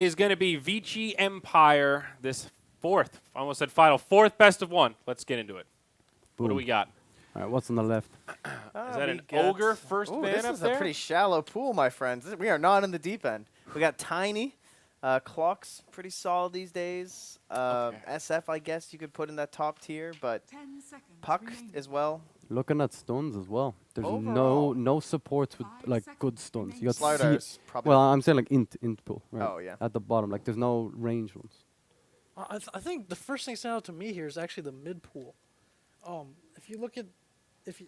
is going to be Vici Empire, this fourth, I almost said final, fourth best of one. Let's get into it. What do Boom. we got? All right, what's on the left? Is that We an got- ogre first Ooh, ban this up is there? a pretty shallow pool, my friends. We are not in the deep end. We got Tiny. Clock's pretty solid these days. Okay. SF, I guess you could put in that top tier, but 10 seconds Puck remaining. as well. Looking at stuns as well. There's Overall. no supports with 5 like good seconds stuns. You got Sliders, probably. well, I'm saying like int pool, right? Oh, yeah. At the bottom, like there's no range ones. I think the first thing standing out to me here is actually the mid pool. If you look at,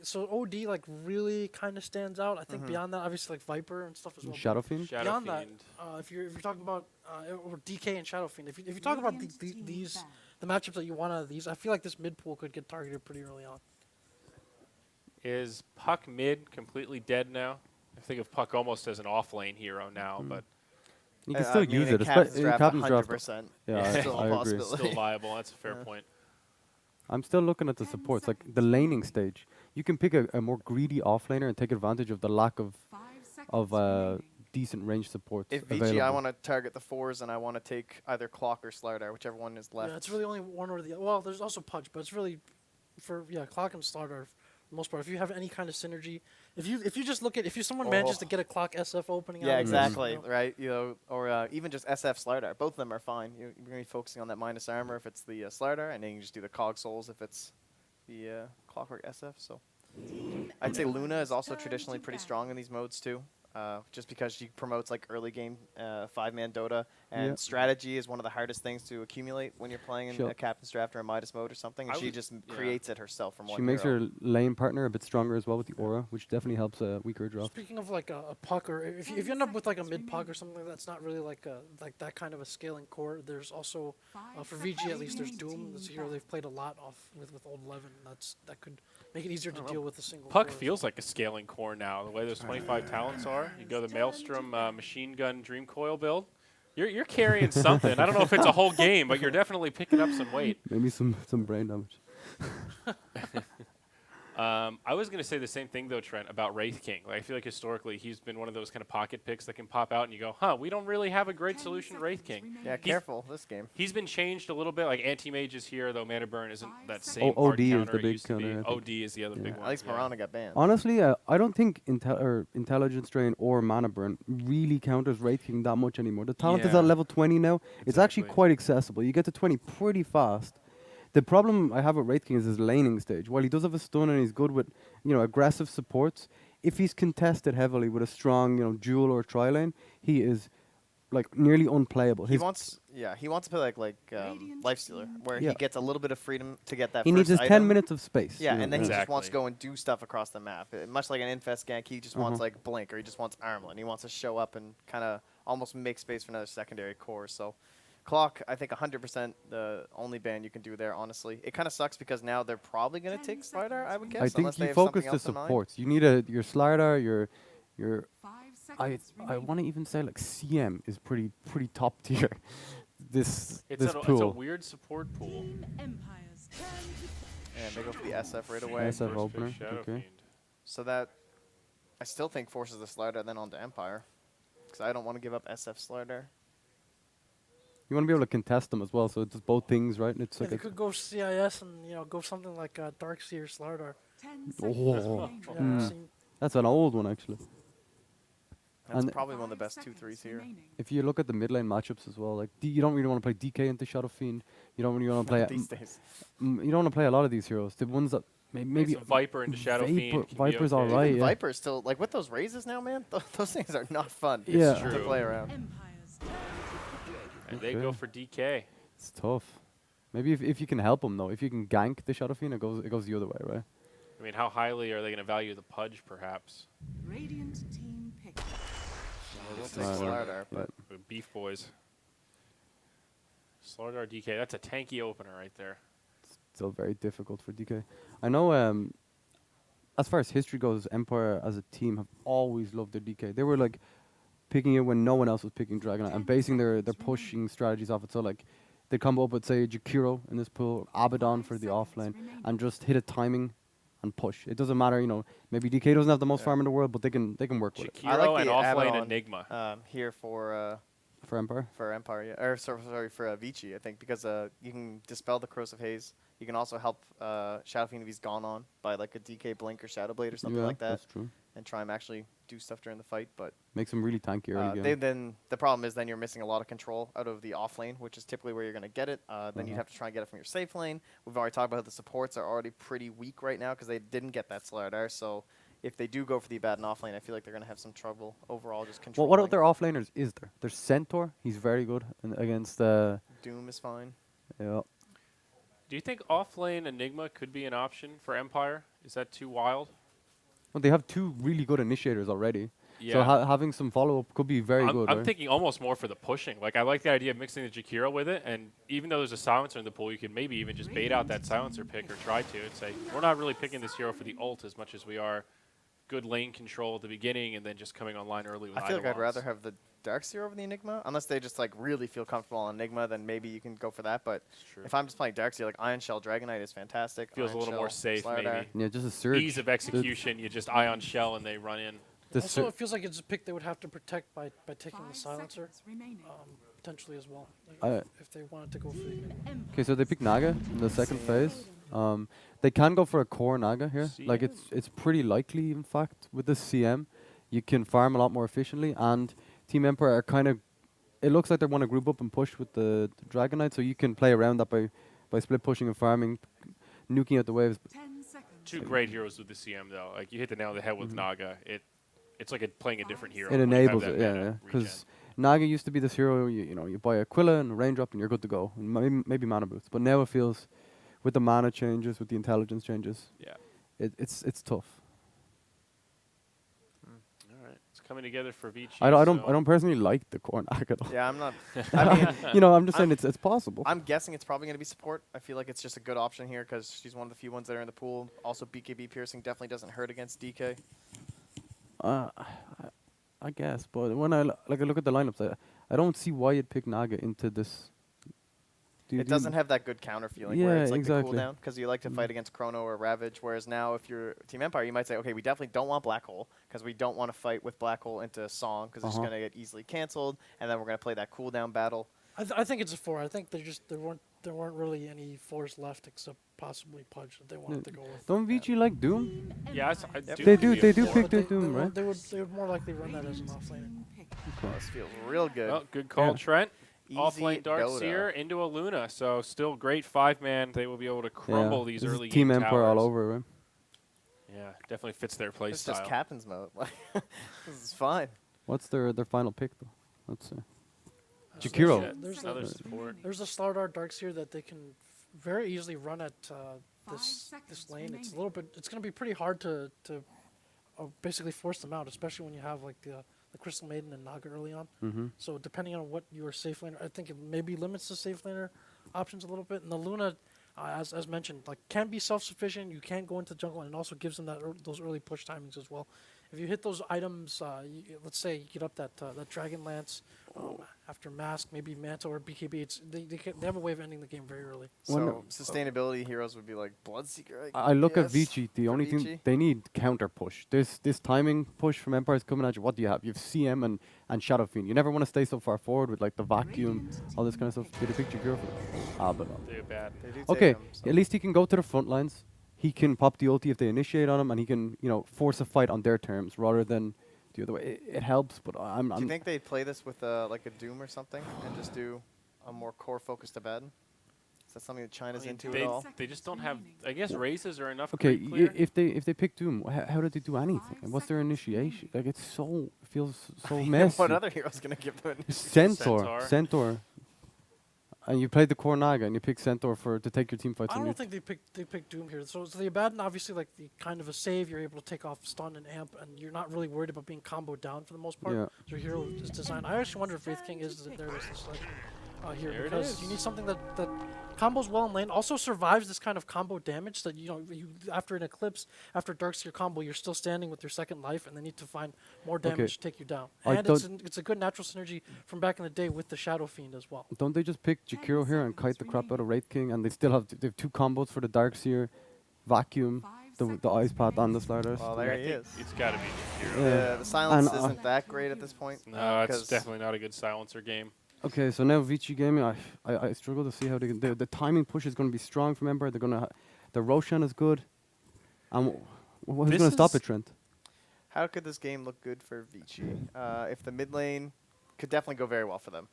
so OD like really kind of stands out. I think beyond that, obviously like Viper and stuff as well. Shadow Fiend. Shadow Beyond that, Fiend. if you're talking about or DK and Shadow Fiend, if you talk about these the matchups that you want out of these, I feel like this mid pool could get targeted pretty early on. Is Puck mid completely dead now? I think of Puck almost as an off-lane hero now, but You can still use it, in Captain's especially in draft, Captain's draft. 100%. Yeah, Yeah. Still I a agree. possibility. still viable. That's a fair Yeah. point. I'm still looking at the supports, like the laning stage. You can pick a more greedy offlaner and take advantage of the lack of 5 seconds of remaining. decent range supports If available. Vici, I want to target the 4s, and I want to take either Clock or Slardar, whichever one is left. Yeah, it's really only one or the other. Well, there's also Pudge, but it's really for Clock and Starter for the most part. If you have any kind of synergy, if you just look at if someone manages to get a Clock SF opening, Yeah, out of this, exactly. you know, Right. Or even just SF Slardar. Both of them are fine. You're going to be focusing on that minus armor if it's the Slardar, and then you can just do the Cog Souls if it's the Clockwork SF. So I'd say Luna is also traditionally pretty strong in these modes too. Just because she promotes like early game 5-man Dota, and Yeah. strategy is one of the hardest things to accumulate when you're playing in Sure. a Captain's Draft or a Midas mode or something, and I she would- just yeah. creates it herself from one She makes hero. her lane partner a bit stronger as well with the aura, which definitely helps a weaker draft. Speaking of like a puck, or if you end up with like a mid puck or something that's not really like that kind of a scaling core, there's also for VG at least there's Doom. That's a hero they've played a lot off with old 11. That could make it easier to deal with a single. Puck core. feels like a scaling core now. The way those 25 talents are. You go the Maelstrom machine gun dream coil build. You're carrying something. I don't know if it's a whole game, but you're definitely picking up some weight. Maybe some brain damage. I was going to say the same thing, though, Trent, about Wraith King. Like, I feel like historically he's been one of those kind of pocket picks that can pop out and you go, huh, we don't really have a great solution to Wraith King. Yeah, careful this game. He's been changed a little bit. Like, Anti-Mage is here, though Mana Burn isn't that 5 same seconds. hard OD is counter the it big used to be. counter, I think. OD is the other big one. At least yeah. Mirana got banned. Honestly, I don't think Intelligence Drain or Mana Burn really counters Wraith King that much anymore. The talent is Yeah. at level 20 now. It's actually Exactly. quite accessible. You get to 20 pretty fast. The problem I have with Wraith King is his laning stage. While he does have a stun and he's good with, aggressive supports, if he's contested heavily with a strong, dual or tri-lane, he is like nearly unplayable. He His wants to play like Lifestealer, where Yeah. he gets a little bit of freedom to get that. he needs first his 10 item. minutes of space. Yeah, and then he Exactly. just wants to go and do stuff across the map. Much like an Infest gank, he just wants Uh-huh. like Blink, or he just wants Armlin. He wants to show up and kind of almost make space for another secondary core. So Clock, I think 100% the only ban you can do there, honestly. It kind of sucks because now they're probably going to take Slardar, I would guess, I think unless they you have focus something the else in mind. supports. You need your Slardar, your 5 I seconds I want to even say like CM is pretty top tier. this It's a pool. weird support pool. Empire's turn to And they go for the SF right away. SF First pick, opener, Shadow okay. Fiend. So that, I still think forces the Slardar then onto Empire. Because I don't want to give up SF Slardar. You want to be able to contest them as well, so it's both things, right? And it's Yeah, like they could go CIS and go something like Darkseer Slardar. 10 Oh. seconds remaining. Yeah, Mm. seen- that's an old one actually. That's And- probably one of the 5 best seconds 2-3s here. remaining. If you look at the mid lane matchups as well, like you don't really want to play DK into Shadow Fiend. You don't really want to play. These days. You don't want to play a lot of these heroes. The ones that maybe Some Viper into Shadow Fiend. could be Viper's okay. alright. Even Yeah. Viper's still, like with those raises now, man, those things are not fun Yeah. to True. play around. Empire's turn. And they go Okay. for DK. It's tough. Maybe if you can help him though, if you can gank the Shadow Fiend, it goes the other way, right? I mean, how highly are they going to value the Pudge, perhaps? Radiant team pick. We'll take Slardar. Slardar, but The Beef Boys. Slardar DK. That's a tanky opener right there. Still very difficult for DK. I know. As far as history goes, Empire as a team have always loved their DK. They were like picking it when no one else was picking Dragonite and basing their pushing strategies off it. So like they come up with say Jakiro in this pool, Abaddon for the offlane, and just hit a timing and push. It doesn't matter, maybe DK doesn't have the most farm in the world, but they can work with it. I Jakiro like and the offlane add-on, Enigma. here for for Empire. For Empire, yeah. Or sorry, for Vici, I think, because you can dispel the Corrosive Haze. You can also help Shadow Fiend if he's gone on by like a DK Blink or Shadow Blade or something Yeah, like that, that's true. and try and actually do stuff during the fight. But Makes him really tanky early game. then the problem is then you're missing a lot of control out of the off lane, which is typically where you're going to get it. Then you'd have to try and get it from your safe lane. We've already talked about how the supports are already pretty weak right now because they didn't get that Slardar. So if they do go for the Abaddon off lane, I feel like they're going to have some trouble overall just Well, controlling. what other offlaners is there? There's Centaur. He's very good against. Doom is fine. Yeah. Do you think off-lane Enigma could be an option for Empire? Is that too wild? Well, they have two really good initiators already. Yeah. So having some follow-up could be very good. I'm right? thinking almost more for the pushing. Like, I like the idea of mixing the Jakiro with it, and even though there's a silencer in the pool, you can maybe even just bait out that silencer pick or try to and say, we're not really picking this hero for the ult as much as we are good lane control at the beginning and then just coming online early with I feel like I'd Eidolons. rather have the Darkseer over the Enigma, unless they just like really feel comfortable on Enigma. Then maybe you can go for that. But true. if I'm just playing Darkseer, like Ion Shell Dragonite is fantastic. Feels a Ion little more Shell, safe, Slardar. maybe. Yeah, just a surge. Ease of execution, you just Ion Shell and they run in. Also, it feels like it's a pick they would have to protect by taking the 5 silencer, seconds remaining. potentially as well, I- if they wanted to go for the. Okay, so they pick Naga in the second phase. They can go for a core Naga here. Like CM? it's pretty likely, in fact, with the CM, you can farm a lot more efficiently. And Team Empire are kind of, it looks like they want to group up and push with the Dragonite, so you can play around that by split pushing and farming, nuking out the waves. 10 seconds. Two great heroes with the CM, though. Like, you hit the nail on the head with Naga. It's like playing a different hero. It when you have enables that it, yeah, mana yeah. regen. Because Naga used to be this hero, you buy a Aquila and a raindrop and you're good to go. And maybe mana boots. But now it feels, with the mana changes, with the intelligence changes, Yeah. it's tough. All right. It's coming together for Vici. I so don't personally like the core Naga though. Yeah, I'm not. I mean, I'm just saying it's possible. I'm guessing it's probably going to be support. I feel like it's just a good option here because she's one of the few ones that are in the pool. Also, BKB piercing definitely doesn't hurt against DK. I guess, but when I look at the lineups, I don't see why you'd pick Naga into this. It doesn't have that good counter feeling where Yeah, it's like exactly. the cooldown because you like to fight against Chrono or Ravage. Whereas now, if you're Team Empire, you might say, okay, we definitely don't want Black Hole because we don't want to fight with Black Hole into Song because it's Uh-huh. going to get easily canceled, and then we're going to play that cooldown battle. I think it's a 4. I think there weren't really any 4s left except possibly Pudge that they wanted to go with. Don't Vici like Doom? Yeah, I Yep. do They believe do it. Yeah, pick but the Doom, right? They would more likely run that as an offlaner. Team pick. Oh, this feels real good. Well, good call, Yeah. Trent. Easy Offlane Dota. Darkseer into a Luna. So still great 5-man. They will be able to crumble Yeah. these This is early Team game Empire all towers. over, right? Yeah, definitely fits their play It's style. just Captain's mode. This is fine. What's their final pick though? Let's see. Yeah, Jakiro. There's another a- support. There's a Slardar Darkseer that they can very easily run at this 5 this seconds lane. It's a remaining. little bit. It's going to be pretty hard to basically force them out, especially when you have like the Crystal Maiden and Naga early on. Mm-hmm. So depending on what your safe laner, I think it maybe limits the safe laner options a little bit. And the Luna, as mentioned, like can be self-sufficient. You can go into jungle, and it also gives them those early push timings as well. If you hit those items, let's say you get up that Dragon Lance after Mask, maybe Manta or BKB, they have a way of ending the game very early. Wonder- So sustainability heroes would be like Bloodseeker. I look at guess, Vici. The for only thing Vici. they need counter push. This timing push from Empire is coming at you. What do you have? You have CM and Shadow Fiend. You never want to stay so far forward with like the vacuum, all this kind of stuff. Did you pick Jakiro for that? But no. Too bad. They do take Okay, them, so. at least he can go to the front lines. He can pop the ulti if they initiate on him, and he can force a fight on their terms rather than the other way. It helps, but I'm Do you think they'd play this with like a Doom or something and just do a more core-focused Abaddon? Is that something that China's into they, at all? they just don't have. I guess races are enough. okay. creep clear. If they pick Doom, how did they do anything? And what's their initiation? Like it feels so messy. What other hero's gonna give them? Centaur. And you played the core Naga, and you pick Centaur to take your team fights. I and don't think they picked Doom here. So the Abaddon, obviously, like the kind of a save, you're able to take off stun and amp, and you're not really worried about being comboed down for the most part. Yeah. So your hero is designed. I actually wonder if Wraith King is there as the selection here There it because is. you need something that combos well in lane, also survives this kind of combo damage. That you after an Eclipse, after Darkseer combo, you're still standing with your second life, and they need to find more damage to take you down. I And it's a good natural synergy from back in the day with the Shadow Fiend as well. Don't they just pick Jakiro here and kite the crap out of Wraith King, and they still have they have two combos for the Darkseer, Vacuum, the Ice Path, and the Sliders. Well, there he is. It's got to be Jakiro. Yeah. The silence And, isn't that great at this point. No, it's 'cause definitely not a good silencer game. Okay, so now Vici Gaming, I struggle to see how they can. The timing push is going to be strong from Empire. They're going to. The Roshan is good. And who's This going to stop is- it, Trent? How could this game look good for Vici? If the mid lane could definitely go very well for them.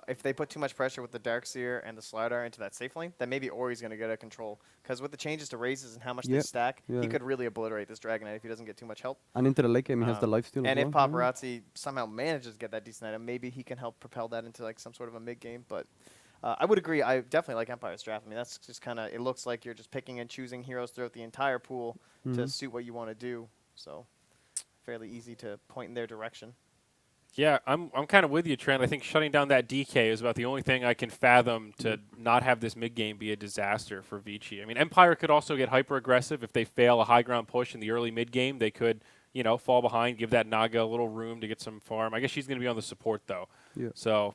If they put too much pressure with the Darkseer and the Slider into that safe lane, then maybe Ori's going to get out of control. Because with the changes to raises and how much they Yep. stack, Yeah, he yeah. could really obliterate this Dragon Knight if he doesn't get too much help. And into the late game, he has the lifesteal. And as if well, yeah. Paparazzi somehow manages to get that decent item, maybe he can help propel that into like some sort of a mid game. But I would agree. I definitely like Empire's draft. I mean, that's just kind of. It looks like you're just picking and choosing heroes throughout the entire pool to suit what you want to do. So fairly easy to point in their direction. Yeah, I'm kind of with you, Trent. I think shutting down that DK is about the only thing I can fathom to not have this mid game be a disaster for Vici. I mean, Empire could also get hyper aggressive if they fail a high ground push in the early mid game. They could, fall behind, give that Naga a little room to get some farm. I guess she's going to be on the support though. Yeah. So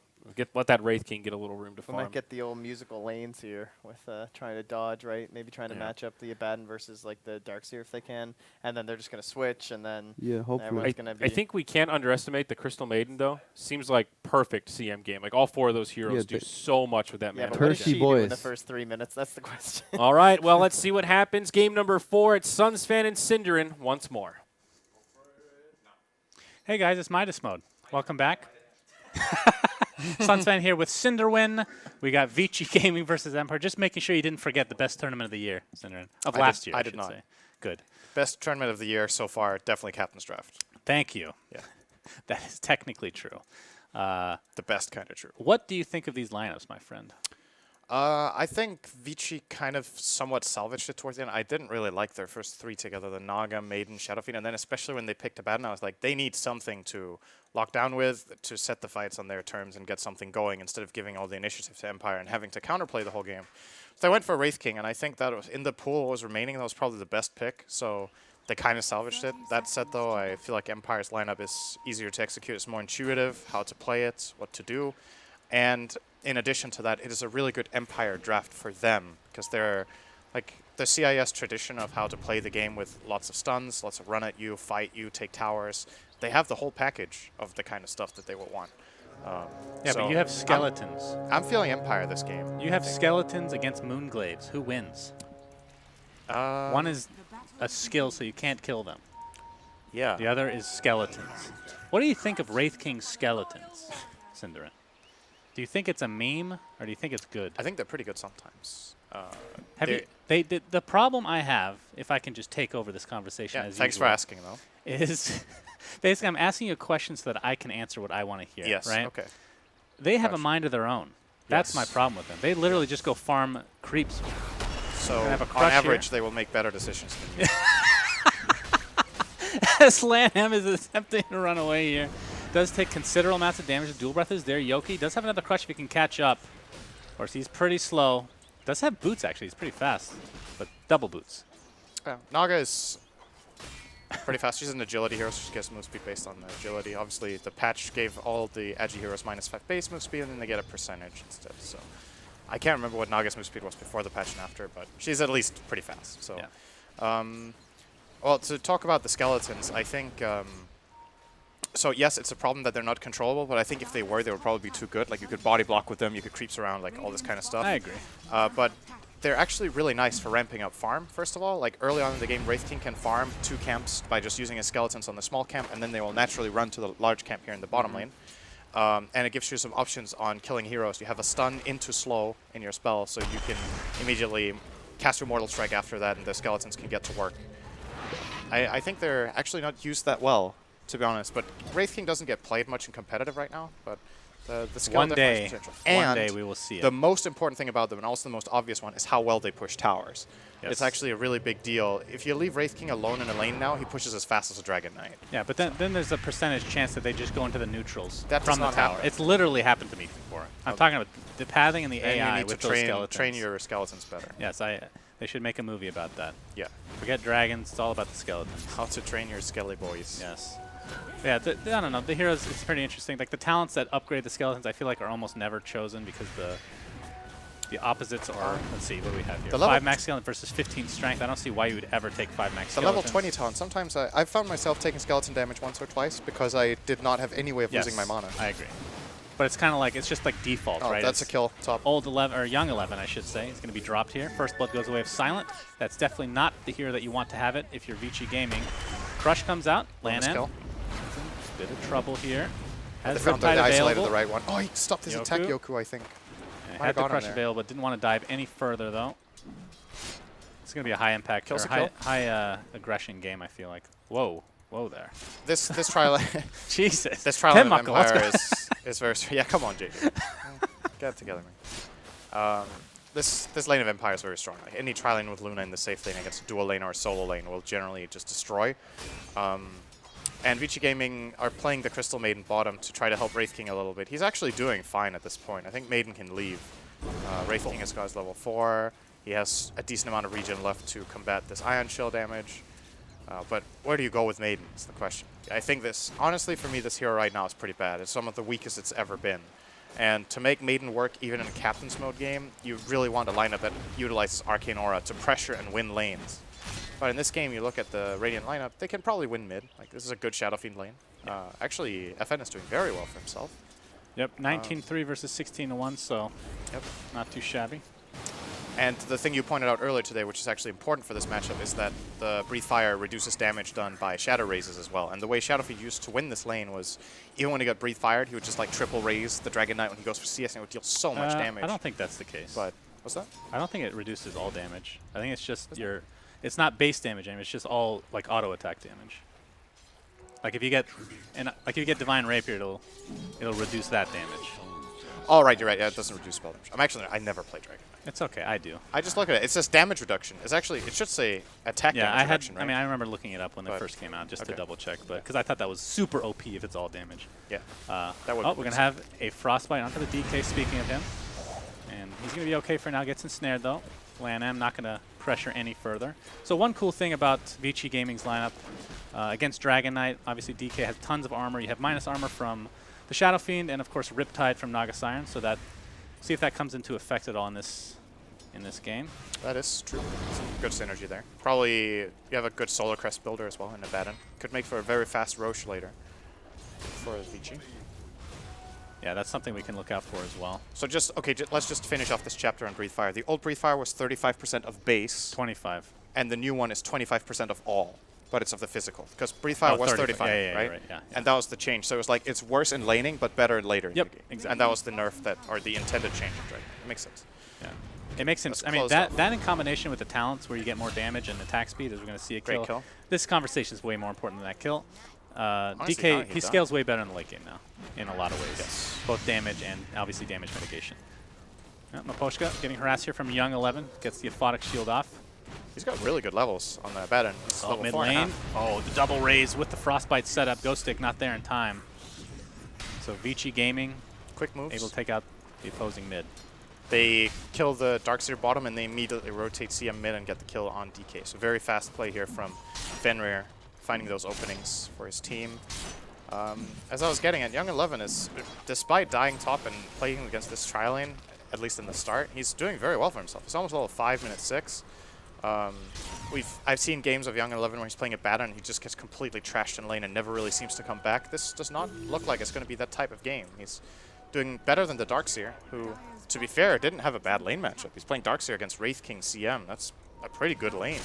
let that Wraith King get a little room to We farm. might get the old musical lanes here with trying to dodge, right? Maybe trying to Yeah. match up the Abaddon versus like the Darkseer if they can, and then they're just gonna switch, and then Yeah, hopefully. everyone's gonna be. I think we can't underestimate the Crystal Maiden though. Seems like perfect CM game. Like all four of those heroes Yeah, do they- so much with that yeah, mana. but what does Thirsty she do in the boys. first 3 minutes? That's the question. All right, well, let's see what happens. Game number 4, it's Sunsfan and Cinderin once more. Hey guys, it's Midas Mode. Welcome back. Sunsfan here with Cinderwin. We got Vici Gaming versus Empire. Just making sure you didn't forget the best tournament of the year, Cinderin. Of last year, I I did should not. say. Good. Best tournament of the year so far, definitely Captain's Draft. Thank you. Yeah. That is technically true. The best kind of true. What do you think of these lineups, my friend? I think Vici kind of somewhat salvaged it towards the end. I didn't really like their first three together, the Naga, Maiden, Shadowfiend, and then especially when they picked Abaddon, I was like, they need something to lock down with, to set the fights on their terms and get something going instead of giving all the initiative to Empire and having to counterplay the whole game. So I went for Wraith King, and I think that was in the pool what was remaining, that was probably the best pick, so they kind of salvaged it. That said, though, I feel like Empire's lineup is easier to execute. It's more intuitive, how to play it, what to do, and in addition to that, it is a really good Empire draft for them because they're like the CIS tradition of how to play the game with lots of stuns, lots of run at you, fight you, take towers. They have the whole package of the kind of stuff that they will want. Yeah, so but you have skeletons. I'm feeling Empire this game. You have skeletons against Moonglaives. Who wins? One is a skill, so you can't kill them. Yeah. The other is skeletons. What do you think of Wraith King's skeletons, Cinderin? Do you think it's a meme, or do you think it's good? I think they're pretty good sometimes. Have you? The problem I have, if I can just take over this conversation, Yeah, as thanks for usual, asking, though. is basically I'm asking you a question so that I can answer what I want to hear. Yes, Right? okay. They have a Question. mind of their own. That's my Yes. problem with them. They literally just go farm creeps. So, have a on crush average, here. they will make better decisions than you. Slanham is attempting to run away here. Does take considerable amounts of damage. Dual Breath is there. Yoki does have another crush if he can catch up. Of course, he's pretty slow. Does have boots, actually. He's pretty fast, but double boots. Yeah, Naga is pretty fast. She's an agility hero, so she gets move speed based on the agility. Obviously, the patch gave all the agi heroes -5 base move speed, and then they get a percentage instead. So I can't remember what Naga's move speed was before the patch and after, but she's at least pretty fast. So, Yeah. well, to talk about the skeletons, I think. So yes, it's a problem that they're not controllable, but I think if they were, they would probably be too good. Like you could body block with them, you could creeps around, like all this kind of stuff. I agree. But they're actually really nice for ramping up farm, first of all. Like early on in the game, Wraith King can farm 2 camps by just using his skeletons on the small camp, and then they will naturally run to the large camp here in the bottom lane. And it gives you some options on killing heroes. You have a stun into slow in your spell, so you can immediately cast your Mortal Strike after that, and the skeletons can get to work. I think they're actually not used that well, to be honest. But Wraith King doesn't get played much in competitive right now, but the skill One definitely day, has potential. one And day we will see it. the most important thing about them, and also the most obvious one, is how well they push towers. Yes. It's actually a really big deal. If you leave Wraith King alone in a lane now, he pushes as fast as a Dragon Knight. Yeah, but then there's a percentage chance that they just go into the neutrals That does from the not tower. happen. It's literally happened to me before. I'm talking about the pathing and the And you AI need with to those skeletons. train your skeletons better. Yes, they should make a movie about that. Yeah. Forget dragons. It's all about the skeletons. How to train your skelly boys. Yes. Yeah, I don't know. The heroes, it's pretty interesting. Like the talents that upgrade the skeletons, I feel like are almost never chosen because the opposites are. Let's see, what do we have here? The level 5 max skeleton versus 15 strength. I don't see why you would ever take 5 max The skeletons. level 20 talent, sometimes I found myself taking skeleton damage once or twice because I did not have any way of Yes, losing my mana. I agree. but it's kind of like, it's just like default, Oh, right? that's a It's kill. Top. Old 11, or young 11, I should say. It's going to be dropped here. First blood goes away of Silent. That's definitely not the hero that you want to have it if you're Vici Gaming. Crush comes out. Bonus Lan kill. Bit of trouble here. They Has found that Riptide they isolated available. the right one. Oh, he stopped his attack, Yoku. Yoku, I think. Yeah, Might had have the gone on crush there. available, but didn't want to dive any further though. It's going to be a high impact, Kills or a high, kill. high aggression game, I feel like. Whoa. Whoa there. This trial Jesus. this trial 10 of Mako, let's Empire go. is very yeah. Come on, JD. Get it together, man. This lane of Empire is very strong. Like any tri lane with Luna in the safe lane against a dual lane or a solo lane will generally just destroy. And Vici Gaming are playing the Crystal Maiden bottom to try to help Wraith King a little bit. He's actually doing fine at this point. I think Maiden can leave. Wraith King has got his level 4. He has a decent amount of regen left to combat this Ion Shell damage. But where do you go with Maiden is the question. I think this, honestly for me, this hero right now is pretty bad. It's some of the weakest it's ever been. And to make Maiden work even in a Captain's Mode game, you really want a lineup that utilizes Arcane Aura to pressure and win lanes. But in this game, you look at the Radiant lineup, they can probably win mid. Like, this is a good Shadow Fiend lane. Actually, FN is doing very well for himself. Yep, 19-3 versus 16-1, so Yep. not too shabby. And the thing you pointed out earlier today, which is actually important for this matchup, is that the Breathe Fire reduces damage done by Shadow Raises as well. And the way Shadow Fiend used to win this lane was, even when he got Breathe Fired, he would just like triple raise the Dragon Knight when he goes for CS, and it would deal so much damage. I don't think that's the case. But, what's that? I don't think it reduces all damage. I think it's just it's not base damage, it's just all like auto attack damage. Like if you get Divine Rapier, it'll reduce that damage. Oh, right, you're right. Yeah, it doesn't reduce spell damage. I never play Dragon Knight. It's okay, I do. I just look at it. It says damage reduction. It's actually, it should say attack Yeah, damage reduction, right? I mean, I remember looking it up when they But- first came out just to okay. double check, but because I thought that was super OP if it's all damage. Yeah. That would oh, make we're gonna sense. have a Frostbite onto the DK. Speaking of him, and he's gonna be okay for now. Gets ensnared though. Lan M not gonna pressure any further. So one cool thing about Vici Gaming's lineup against Dragon Knight, obviously DK has tons of armor. You have minus armor from the Shadow Fiend, and of course Riptide from Naga Siren. So that, see if that comes into effect at all in this game. That is true. Some good synergy there. Probably you have a good Solar Crest builder as well in Abaddon. Could make for a very fast Roche later for Vici. Yeah, that's something we can look out for as well. So just, okay, let's just finish off this chapter on Breathe Fire. The old Breathe Fire was 35% of base, 25. and the new one is 25% of all, but it's of the physical. Because Breathe Fire Oh, was 35. 35, Yeah, right? right, yeah. And that was the change. So it was like, it's worse in laning, but better later in Yep, the game. exactly. And that was the nerf that, or the intended change of Dragon. It makes sense. Yeah. It makes sense. Let's I mean, close that up. that in combination with the talents where you get more damage and attack speed, as we're going to see a Great kill. kill. This conversation is way more important than that kill. Honestly, DK, not he done. scales way better in the late game now, in a lot of ways. Yes. Both damage and obviously damage mitigation. Yeah, Maposhka getting harassed here from Young 11. Gets the Aphotic Shield off. He's got really good levels on the Abaddon. He's Oh, level mid 4 and a lane. half. Oh, the double raise with the Frostbite setup. Ghost Stick not there in time. So Vici Gaming Quick moves. able to take out the opposing mid. They kill the Darkseer bottom and they immediately rotate CM mid and get the kill on DK. So very fast play here from Fenrir, finding those openings for his team. As I was getting at, Young 11 is, despite dying top and playing against this tri lane, at least in the start, he's doing very well for himself. He's almost level 5, minute 6. I've seen games of Young 11 where he's playing a Batter and he just gets completely trashed in lane and never really seems to come back. This does not look like it's going to be that type of game. He's doing better than the Darkseer, who, to be fair, didn't have a bad lane matchup. He's playing Darkseer against Wraith King CM. That's a pretty good lane.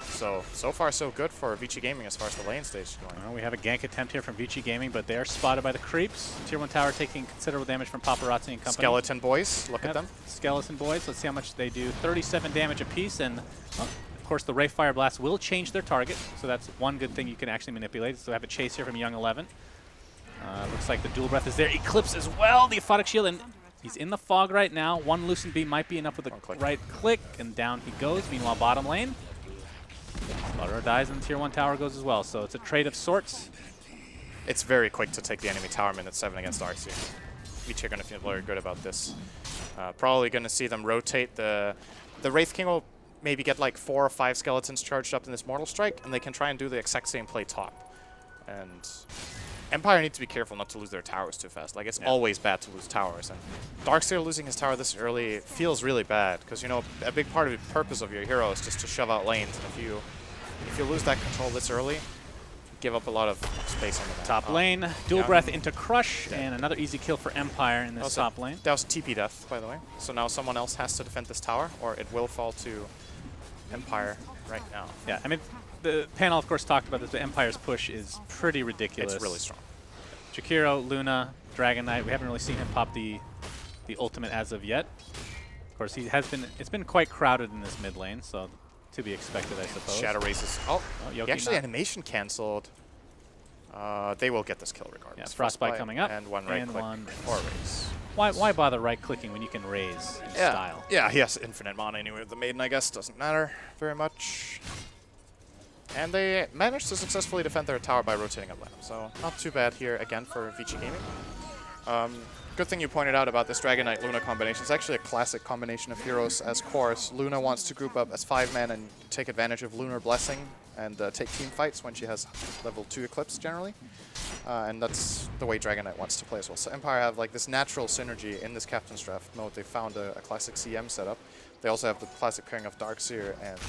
So far so good for Vici Gaming as far as the lane stage is going. Well, we have a gank attempt here from Vici Gaming, but they are spotted by the creeps. Tier 1 tower taking considerable damage from Paparazzi and company. Skeleton boys, look Yep, at them. Skeleton boys. Let's see how much they do. 37 damage apiece, and of course the Ray Fire Blast will change their target, so that's one good thing you can actually manipulate. So I have a chase here from Young 11. Looks like the Dual Breath is there. Eclipse as well, the Aphotic Shield, and he's in the fog right now. One Loosened Beam might be enough with a click. right click, and down he goes. Meanwhile, bottom lane, Slaughter dies, and the Tier 1 tower goes as well. So it's a trade of sorts. It's very quick to take the enemy tower minute 7 against Darkseer. Vici are going to feel very good about this. Probably going to see them rotate. The Wraith King will maybe get like 4 or 5 skeletons charged up in this Mortal Strike, and they can try and do the exact same play top. And Empire need to be careful not to lose their towers too fast. Like, it's always bad to lose towers. And Darkseer losing his tower this early feels really bad, because, you know, a big part of the purpose of your hero is just to shove out lanes. And if you lose that control this early, give up a lot of space on the map. Top lane, dual breath into Crush, and another easy kill for Empire in this top lane. That was TP death, by the way. So now someone else has to defend this tower, or it will fall to Empire right now. Yeah, I mean, the panel, of course, talked about this, but Empire's push is pretty ridiculous. It's really strong. Jakiro, Luna, Dragon Knight, we haven't really seen him pop the ultimate as of yet. Of course, it's been quite crowded in this mid lane, so to be expected, I suppose. Shadow races. Oh, Yoki he actually not. animation cancelled. They will get this kill regardless. Yeah, Frostbite coming up. And one right and click one or raise. Why bother right-clicking when you can raise in style? Yeah, he has infinite mana anyway with the Maiden, I guess. Doesn't matter very much. And they managed to successfully defend their tower by rotating up land. So not too bad here again for Vici Gaming. Good thing you pointed out about this Dragon Knight Luna combination. It's actually a classic combination of heroes as cores. Luna wants to group up as 5-man and take advantage of Lunar Blessing and take team fights when she has level 2 Eclipse generally. And that's the way Dragon Knight wants to play as well. So Empire have like this natural synergy in this Captain's Draft mode. They found a classic CM setup. They also have the classic pairing of Darkseer and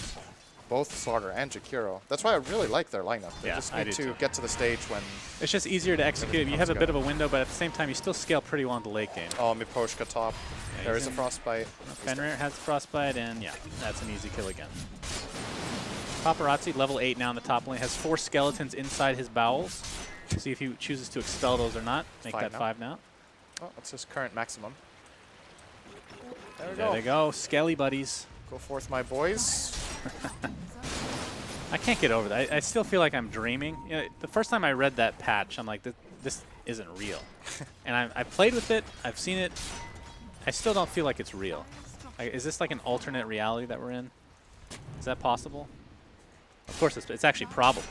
both Slaughter and Jakiro. That's why I really like their lineup. They just need to get to the stage when... It's just easier to execute. You have a bit of a window, but at the same time, you still scale pretty well in the late game. Oh, Miposhka top. Yeah, there is a Frostbite. Fenrir has Frostbite, and yeah, that's an easy kill again. Paparazzi, level 8 now in the top lane, has 4 skeletons inside his bowels. See if he chooses to expel those or not. Make that 5 now. Oh, that's his current maximum. There they go, Skelly buddies. Go forth, my boys. I can't get over that. I still feel like I'm dreaming. You know, the first time I read that patch, I'm like, this isn't real. And I played with it. I've seen it. I still don't feel like it's real. Is this like an alternate reality that we're in? Is that possible? Of course, it's actually probable.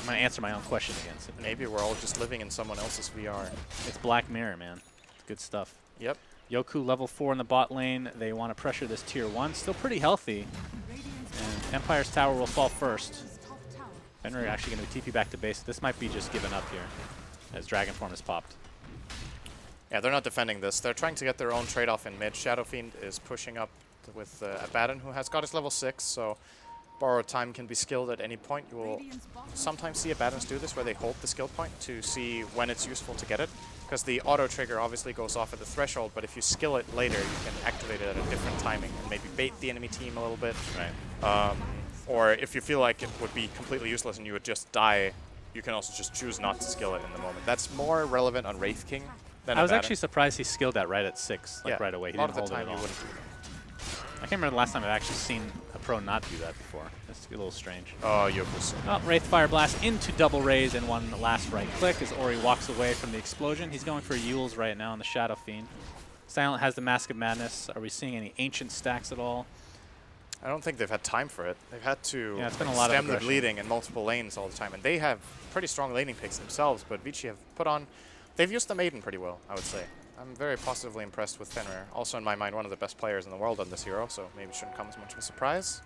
I'm going to answer my own question again. So maybe we're all just living in someone else's VR. It's Black Mirror, man. It's good stuff. Yep. Yoku level 4 in the bot lane. They want to pressure this tier 1. Still pretty healthy. And Empire's tower will fall first. Fenrir actually going to TP back to base. This might be just given up here as Dragon Form is popped. Yeah, they're not defending this. They're trying to get their own trade-off in mid. Shadow Fiend is pushing up with Abaddon, who has got his level 6, so borrowed time can be skilled at any point. You will sometimes see Abaddons do this, where they hold the skill point to see when it's useful to get it. Because the auto trigger obviously goes off at the threshold, but if you skill it later, you can activate it at a different timing and maybe bait the enemy team a little bit. Right. Or if you feel like it would be completely useless and you would just die, you can also just choose not to skill it in the moment. That's more relevant on Wraith King than I was Abaddon. actually surprised he skilled that right at 6, like right away. He didn't hold it at all. I can't remember the last time I've actually seen a pro not do that before. It's a little strange. Oh, Yoko's. Oh, Wraith Fire Blast into double raise and one last right click as Ori walks away from the explosion. He's going for Yules right now on the Shadow Fiend. Silent has the Mask of Madness. Are we seeing any ancient stacks at all? I don't think they've had time for it. They've had to it's been a lot of stem the aggression. bleeding in multiple lanes all the time. And they have pretty strong laning picks themselves, but Vici have put on... They've used the Maiden pretty well, I would say. I'm very positively impressed with Fenrir. Also, in my mind, one of the best players in the world on this hero, so maybe it shouldn't come as much of a surprise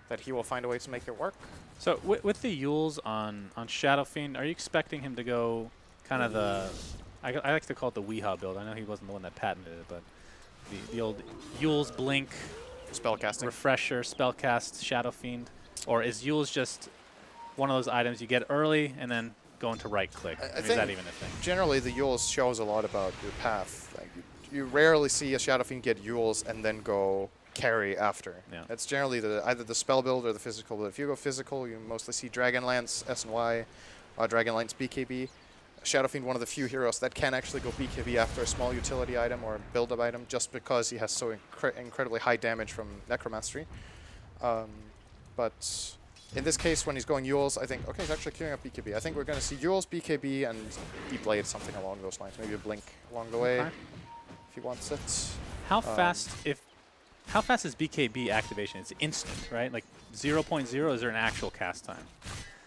that he will find a way to make it work. So with the Yules on Shadow Fiend, are you expecting him to go kind of the... I like to call it the Weehaw build. I know he wasn't the one that patented it, but the old Yules Blink... Spellcasting. Refresher, Spellcast, Shadow Fiend. Or is Yules just one of those items you get early and then go into right click? I mean, is that even a thing? Generally, the Yules shows a lot about your path. Like you rarely see a Shadow Fiend get Yules and then go carry after. Yeah. It's generally either the spell build or the physical. But if you go physical, you mostly see Dragonlance, S&Y, Dragonlance BKB. Shadow Fiend, one of the few heroes that can actually go BKB after a small utility item or build-up item, just because he has so incredibly high damage from Necromancy. But in this case, when he's going Yules, I think, okay, he's actually queuing up BKB. I think we're going to see Yules, BKB, and Deep Blade, something along those lines. Maybe a Blink along the way, if he wants it. How fast is BKB activation? It's instant, right? Like 0.0, is there an actual cast time?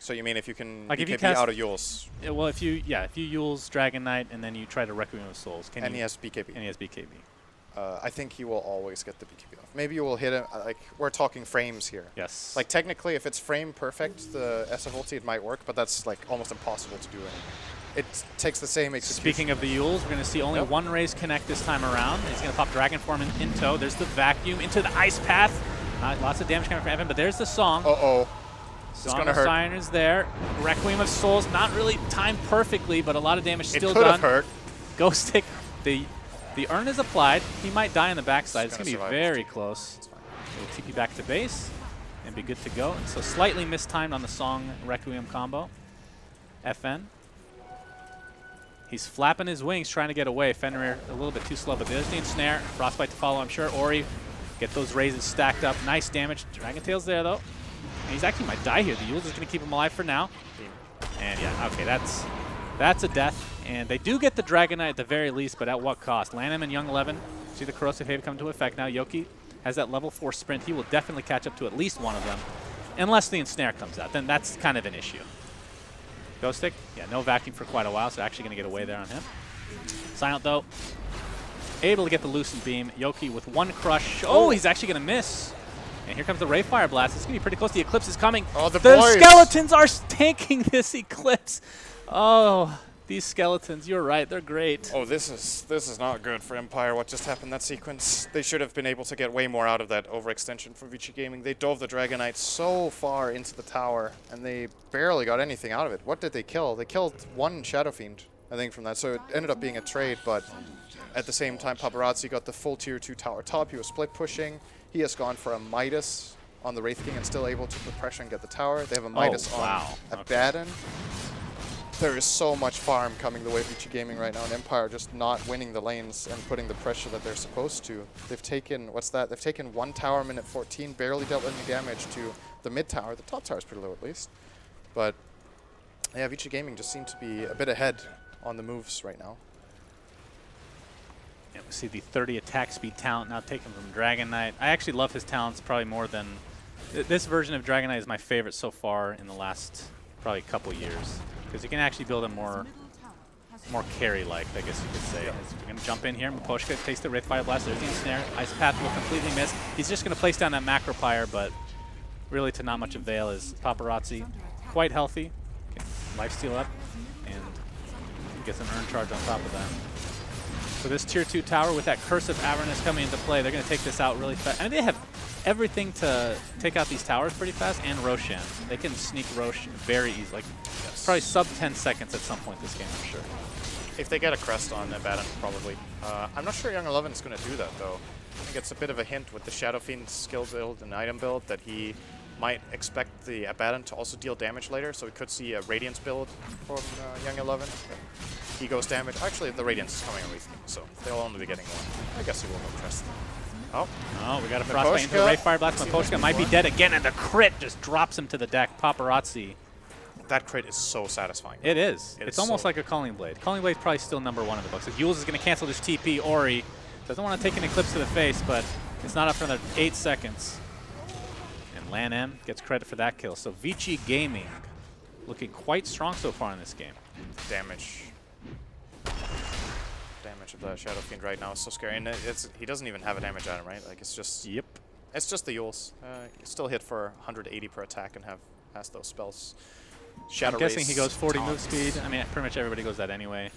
So you mean if you can like BKB if you cast, out of Yules? Well, if you Yules Dragon Knight and then you try to Requiem of Souls, can and you, he has BKB. And he has BKB. I think he will always get the BKB off. Maybe you will hit him, like, we're talking frames here. Yes. Like, technically, if it's frame perfect, the SF ulti, it might work, but that's, like, almost impossible to do. It takes the same execution. Speaking of the Yules, we're going to see only one raise connect this time around. He's going to pop Dragon Form in tow. There's the Vacuum into the Ice Path. Lots of damage coming from Evan, but there's the song. Uh-oh. Song gonna of hurt. Siren is there. Requiem of Souls, not really timed perfectly, but a lot of damage still It could done. have hurt. Ghost Stick, the urn is applied. He might die on the backside. It's It's going to gonna be survive. very close. We'll TP back to base and be good to go. And so slightly mistimed on the Song Requiem combo. FN. He's flapping his wings, trying to get away. Fenrir a little bit too slow, but there's the ensnare. Frostbite to follow, I'm sure. Ori, get those raises stacked up. Nice damage. Dragon Tail's there, though. And he's actually might die here. The Yule's is going to keep him alive for now. And yeah, okay, that's a death. And they do get the Dragonite at the very least, but at what cost? Lanham and Young 11 see the Corrosive Haze come to effect now. Yoki has that level 4 sprint. He will definitely catch up to at least one of them, unless the ensnare comes out. Then that's kind of an issue. Ghost Stick, yeah, no vacuum for quite a while, so actually going to get away there on him. Silent, though, able to get the Loosened Beam. Yoki with one crush. Oh, he's actually going to miss. And here comes the Ray Fire Blast. It's going to be pretty close. The Eclipse is coming. Oh, the The boys. skeletons are tanking this Eclipse. Oh, these skeletons, you're right, they're great. Oh, this is not good for Empire. What just happened that sequence? They should have been able to get way more out of that overextension from Vici Gaming. They dove the Dragonite so far into the tower, and they barely got anything out of it. What did they kill? They killed one Shadow Fiend, I think, from that. So it ended up being a trade, but at the same time, Paparazzi got the full tier 2 tower top. He was split pushing. He has gone for a Midas on the Wraith King and still able to put pressure and get the tower. They have a Midas wow. on Okay. Abaddon. There is so much farm coming the way of Vici Gaming right now, and Empire just not winning the lanes and putting the pressure that they're supposed to. They've taken, what's that? They've taken one tower minute 14, barely dealt any damage to the mid tower. The top tower is pretty low at least. But yeah, Vici Gaming just seem to be a bit ahead on the moves right now. Yeah, we see the 30 attack speed talent now taken from Dragon Knight. I actually love his talents probably more than... This version of Dragon Knight is my favorite so far in the last probably couple years. Because you can actually build him more carry-like, I guess you could say. As we're going to jump in here. Miposhka takes the Wraith Fire Blast. There's the ensnare. Ice Path will completely miss. He's just going to place down that Macro Pyre, but really to not much avail is Paparazzi quite healthy. Can lifesteal up and gets an Urn Charge on top of that. So this Tier 2 tower with that Curse of Avernus coming into play, they're going to take this out really fast. And they have everything to take out these towers pretty fast, and Roshan. They can sneak Rosh very easily. Like, probably sub 10 seconds at some point this game, for sure. If they get a crest on Abaddon, probably. I'm not sure Young 11 is going to do that, though. I think it's a bit of a hint with the Shadow Fiend skill build and item build that he might expect the Abaddon to also deal damage later, so we could see a Radiance build from Young 11. He goes damage. Actually, the Radiance is coming with him, so they'll only be getting one. I guess he will go crest. Oh, Oh, we got a Frostbite into the Ray Fire Blast. Miposhka might be dead again, and the crit just drops him to the deck. Paparazzi. that crit is so satisfying. It is. It It's is almost so- like a Calling Blade. Calling Blade's probably still #1 in the books. If Yules is going to cancel this TP, Ori doesn't want to take an Eclipse to the face, but it's not up for another 8 seconds. And Lan M gets credit for that kill. So Vici Gaming looking quite strong so far in this game. Damage of the Shadow Fiend right now is so scary, and he doesn't even have a damage item, right? Like it's just Yep. it's just the Yules. Still hit for 180 per attack and has those spells. Shadow I'm guessing Race, he goes 40 move taunts. speed. I mean, pretty much everybody goes that anyway.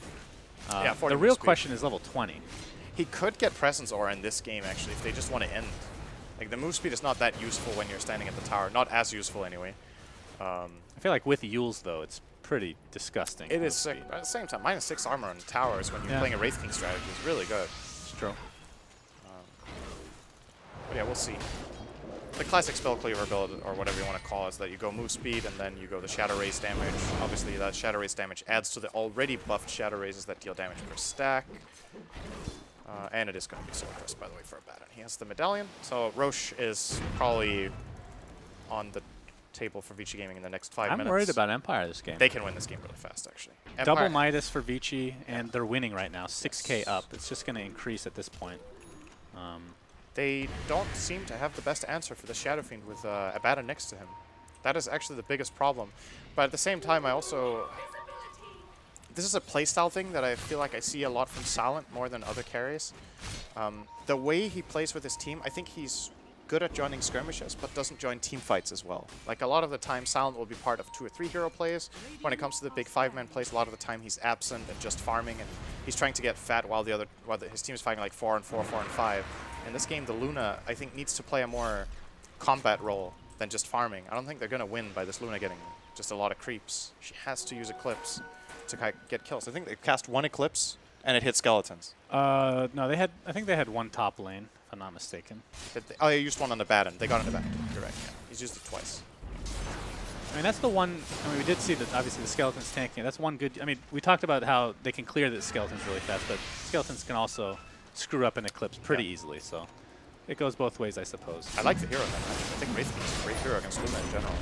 Yeah, 40 the move real speed. question is level 20. He could get Presence Aura in this game, actually, if they just want to end. Like, the move speed is not that useful when you're standing at the tower. Not as useful, anyway. I feel like with Yules, though, it's pretty disgusting. It move is sick. speed. But at the same time, -6 armor on towers when you're Yeah. playing a Wraith King strategy is really good. It's true. But yeah, we'll see. The classic Spell Cleaver build, or whatever you want to call it, is that you go move speed and then you go the Shadow Race damage. Obviously, that Shadow Race damage adds to the already buffed Shadow Races that deal damage per stack. And it is going to be Soul Crest, by the way, for Abaddon. He has the Medallion, so Roche is probably on the table for Vici Gaming in the next 5 minutes. I'm worried about Empire this game. They can win this game really fast, actually. Double Empire- Midas for Vici, and they're winning right now. 6K up. It's just going to increase at this point. They don't seem to have the best answer for the Shadow Fiend with Abaddon next to him. That is actually the biggest problem. But at the same time, I also... This is a playstyle thing that I feel like I see a lot from Silent more than other carries. The way he plays with his team, I think he's good at joining skirmishes, but doesn't join team fights as well. Like, a lot of the time, Silent will be part of 2 or 3 hero plays. When it comes to the big 5-man plays, a lot of the time he's absent and just farming, and he's trying to get fat while his team is fighting like 4 and 4, 4 and 5. In this game, the Luna, I think, needs to play a more combat role than just farming. I don't think they're going to win by this Luna getting just a lot of creeps. She has to use Eclipse to get kills. I think they cast 1 Eclipse, and it hit skeletons. No, I think they had 1 top lane, if I'm not mistaken. Oh, they used 1 on the Batten. They got on the Batten. You're right, yeah. He's used it twice. I mean, that's the one. I mean, we did see that obviously the skeletons tanking. That's one good. I mean, we talked about how they can clear the skeletons really fast, but skeletons can also screw up an Eclipse pretty easily. So it goes both ways, I suppose. I like the hero that match. I think Wraith King is a great hero against Luna in general.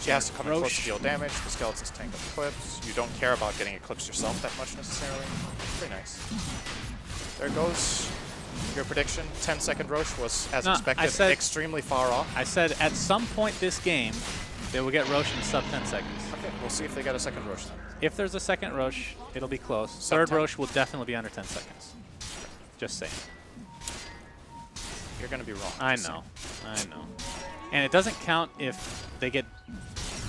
She has to come in close to deal damage. The skeletons tank up Eclipse. You don't care about getting Eclipse yourself that much necessarily. Pretty nice. There goes your prediction. 10-second Roche was, as expected, extremely far off. I said at some point this game, they will get Roche in sub 10 seconds. Okay, we'll see if they get a second Roche then. If there's a second Roche, it'll be close. Sub Third 10. Roche will definitely be under 10 seconds. Just saying. You're going to be wrong. I know. And it doesn't count if they get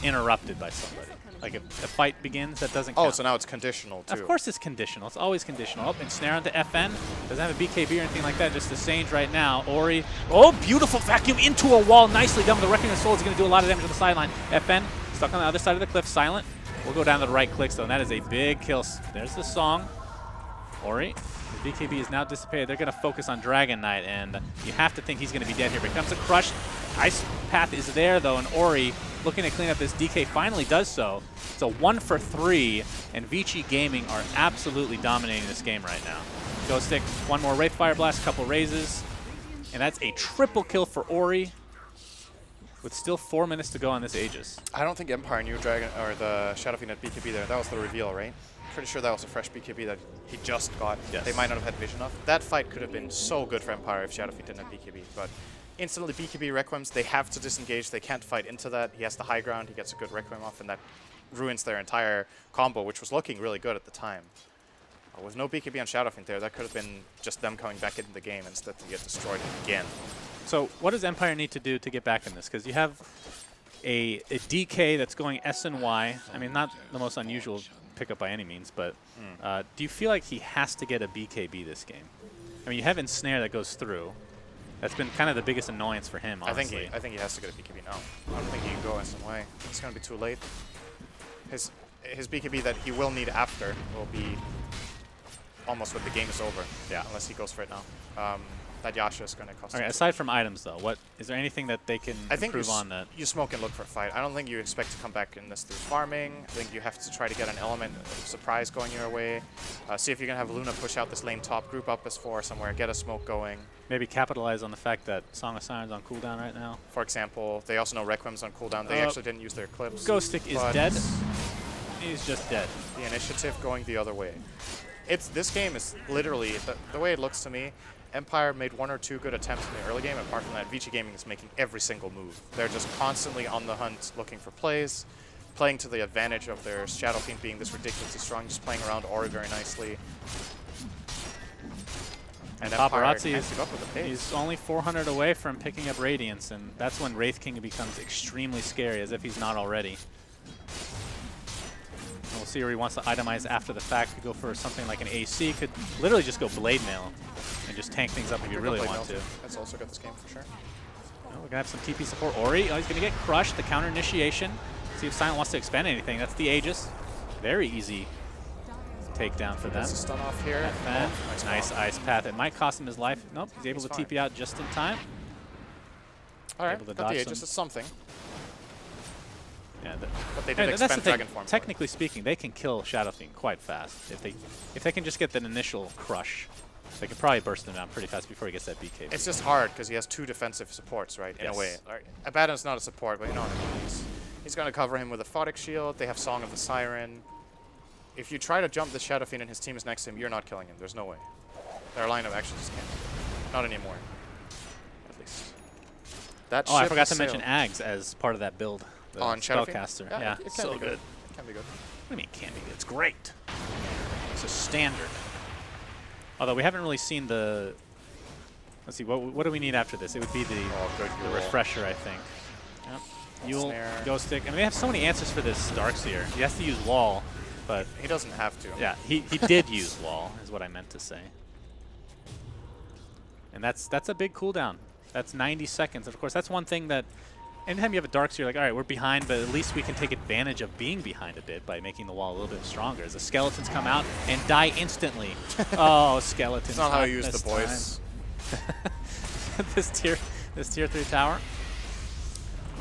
interrupted by somebody. Like if a fight begins, that doesn't count. Oh, so now it's conditional too. Of course it's conditional. It's always conditional. Oh, and snare onto FN. Doesn't have a BKB or anything like that. Just the Sage right now. Ori. Oh, beautiful vacuum into a wall. Nicely done with the Reckoning of Souls. Is going to do a lot of damage on the sideline. FN stuck on the other side of the cliff. Silent. We'll go down to the right clicks though. And that is a big kill. There's the song. Ori. The BKB is now dissipated. They're going to focus on Dragon Knight, and you have to think he's going to be dead here. But comes a crush. Ice Path is there though, and Ori looking to clean up this DK finally does so. It's a 1 for 3, and Vici Gaming are absolutely dominating this game right now. Ghost Stick, 1 more Wraith Fire Blast, couple raises, and that's a triple kill for Ori with still 4 minutes to go on this Aegis. I don't think Empire knew Dragon or the Shadow Fiend at BKB there. That was the reveal, right? Pretty sure that was a fresh BKB that he just got. Yes. They might not have had vision of. That fight could have been so good for Empire if Shadow Fiend didn't have BKB, but instantly BKB Requiems, they have to disengage. They can't fight into that. He has the high ground. He gets a good Requiem off, and that ruins their entire combo, which was looking really good at the time. With no BKB on Shadow Fiend there, that could have been just them coming back into the game instead to get destroyed again. So what does Empire need to do to get back in this? Because you have a DK that's going S and Y. I mean, not the most unusual pickup by any means, but do you feel like he has to get a BKB this game? I mean, you have Ensnare that goes through. That's been kind of the biggest annoyance for him, honestly. I think he has to get a BKB now. I don't think he can go S and Y. It's going to be too late. His BKB that he will need after will be almost when the game is over. Yeah. Unless he goes for it now. That Yasha is going to cost him. Okay, aside from items, though, what is there anything that they can improve on that? You smoke and look for a fight. I don't think you expect to come back in this through farming. I think you have to try to get an element of surprise going your way. See if you can have Luna push out this lane top, group up as 4 somewhere, get a smoke going. Maybe capitalize on the fact that Song of Sirens on cooldown right now. For example, they also know Requiem's on cooldown. They actually didn't use their Eclipse. Ghost Stick is dead. He's just dead. The initiative going the other way. This game is literally, the way it looks to me, Empire made 1 or 2 good attempts in the early game. Apart from that, Vici Gaming is making every single move. They're just constantly on the hunt looking for plays, playing to the advantage of their Shadow Fiend being this ridiculously strong, just playing around Ori very nicely. And Paparazzi is only 400 away from picking up Radiance, and that's when Wraith King becomes extremely scary, as if he's not already. And we'll see where he wants to itemize after the fact. Could go for something like an AC, could literally just go Blade Mail and just tank things up if you really want to. That's also got this game for sure. Oh, we're going to have some TP support. Ori, oh, he's going to get crushed. The counter initiation. See if Silent wants to expend anything. That's the Aegis. Very easy takedown for them. That's a stun off here. Nice Ice Path. It might cost him his life. Nope, he's able to TP out just in time. All right, got the Aegis is something. Yeah, but they did expend Dragon Form. Technically speaking, they can kill Shadow Fiend quite fast. If they can just get that initial crush, they could probably burst him down pretty fast before he gets that BKB. It's just hard because he has 2 defensive supports, right? In a way. Abaddon's not a support, but you know what I mean. He's going to cover him with a Photic Shield. They have Song of the Siren. If you try to jump the Shadow Fiend and his team is next to him, you're not killing him. There's no way. Their lineup actually just can't. Not anymore. At least. That I forgot to mention Ags as part of that build. On Spellcaster. Yeah, it can so be good. It can be good. What do you mean can be good? It's great. It's a standard. Although we haven't really seen the... Let's see, what do we need after this? It would be the refresher, I think. Yep. Yule, Ghost Stick. I mean, they have so many answers for this Darkseer. He has to use Wall, but... He doesn't have to. Yeah, he did use Wall, is what I meant to say. And that's a big cooldown. That's 90 seconds. Of course, that's one thing that anytime you have a dark, so you're like, all right, we're behind, but at least we can take advantage of being behind a bit by making the wall a little bit stronger. As the skeletons come out and die instantly. Oh, skeletons. That's not how not you use this the boys. time. this tier 3 tower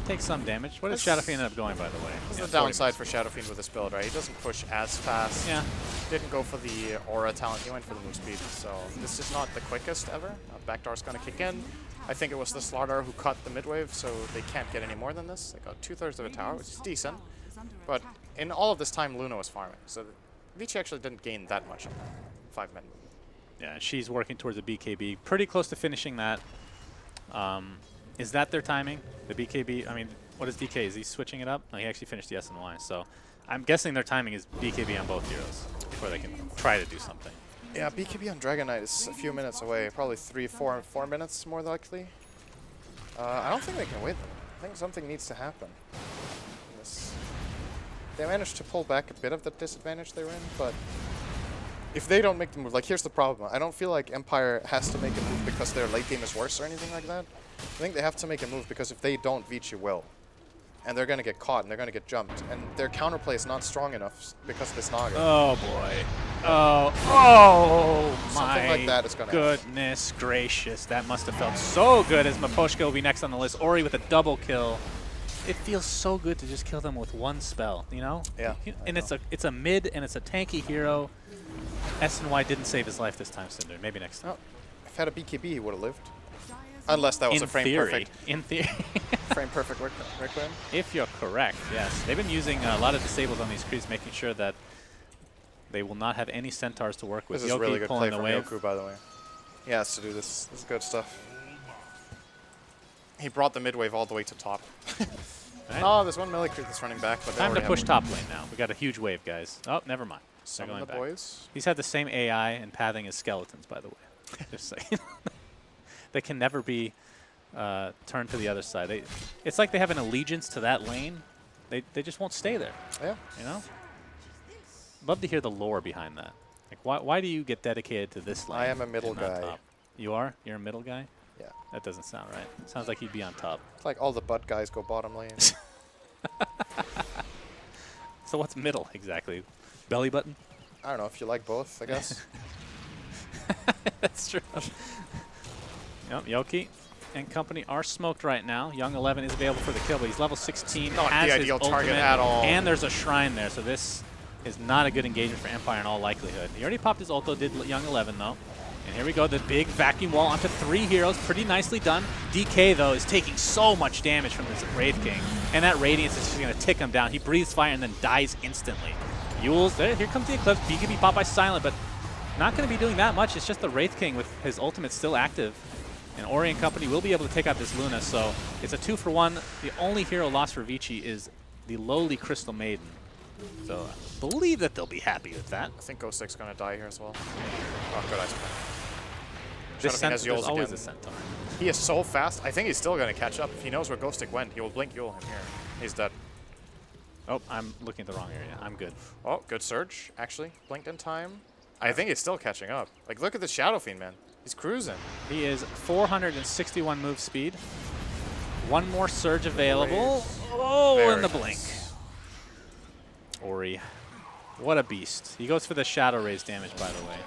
takes some damage. What does Shadow Fiend end up going, by the way? This Yeah, is the 40 downside for Shadow Fiend with this build, right? He doesn't push as fast. Yeah. Didn't go for the aura talent. He went for the move speed. So this is not the quickest ever. Backdoor's going to kick in. I think it was the Slardar who cut the mid-wave, so they can't get any more than this. They got 2/3 of a tower, which is decent. But in all of this time, Luna was farming. So Vici actually didn't gain that much in 5 men. Yeah, she's working towards a BKB. Pretty close to finishing that. Is that their timing? The BKB? I mean, what is DK? Is he switching it up? No, he actually finished the S and Y. So I'm guessing their timing is BKB on both heroes before they can try to do something. Yeah, BKB on Dragon Knight is a few minutes away. Probably 4 minutes more likely. I don't think they can wait. I think something needs to happen. They managed to pull back a bit of the disadvantage they were in, but if they don't make the move, like here's the problem. I don't feel like Empire has to make a move because their late game is worse or anything like that. I think they have to make a move because if they don't, Vici will. And they're going to get caught and they're going to get jumped. And their counterplay is not strong enough because of this Naga. Oh boy. Oh my Something like that is gonna goodness gracious. That must have felt so good as Miposhka will be next on the list. Ori with a double kill. It feels so good to just kill them with one spell, you know? Yeah. And it's a mid and it's a tanky hero. S and Y didn't save his life this time, Cinder. Maybe next time. Oh, if had a BKB, he would have lived. Unless that was a frame perfect. In theory. Frame perfect Requiem. If you're correct, yes. They've been using a lot of disables on these creeps, making sure that they will not have any centaurs to work with. This is Yoki really good play pulling the from wave. Yoku, by the way. He has to do this. This is good stuff. He brought the mid wave all the way to top. Right. Oh, there's one melee creep that's running back, but they Time to already push have top lane now. We got a huge wave, guys. Oh, never mind. some They're of the going back. boys. He's had the same AI and pathing as skeletons, by the way. Just saying. They can never be turned to the other side. It's like they have an allegiance to that lane. They just won't stay there. Yeah. You know? Love to hear the lore behind that. Like, why do you get dedicated to this lane? I am a middle and not guy. top? You are? You're a middle guy? Yeah. That doesn't sound right. Sounds like he'd be on top. It's like all the butt guys go bottom lane. So what's middle exactly? Belly button? I don't know if you like both, I guess. That's true. Yep, Yoki and company are smoked right now. Young 11 is available for the kill, but he's level 16. Not has the his ideal target ultimate, at all. And there's a shrine there, so this is not a good engagement for Empire in all likelihood. He already popped his ult, though, did Young 11, though. And here we go, the big vacuum wall onto 3 heroes. Pretty nicely done. DK, though, is taking so much damage from this Wraith King. And that Radiance is just going to tick him down. He breathes fire and then dies instantly. Yules, there, here comes the Eclipse. BKB popped by Silent, but not going to be doing that much. It's just the Wraith King with his ultimate still active. And Ori and company will be able to take out this Luna, so it's a 2-for-1. The only hero lost for Vici is the lowly Crystal Maiden. So I believe that they'll be happy with that. I think Ghost 6 going to die here as well. Oh, good ice cream. This Shadowking has there's Yules always again. a Centaur. He is so fast. I think he's still going to catch up. If he knows where Ghost 6 went, he will blink Yule him here. He's dead. Oh, I'm looking at the wrong area. I'm good. Oh, good surge, actually. Blinked in time. I think he's still catching up. Like, look at the Shadow Fiend, man. He's cruising. He is 461 move speed. One more surge available. Oh, Very and the nice. blink. Ori. What a beast. He goes for the Shadow Raise damage, by the way.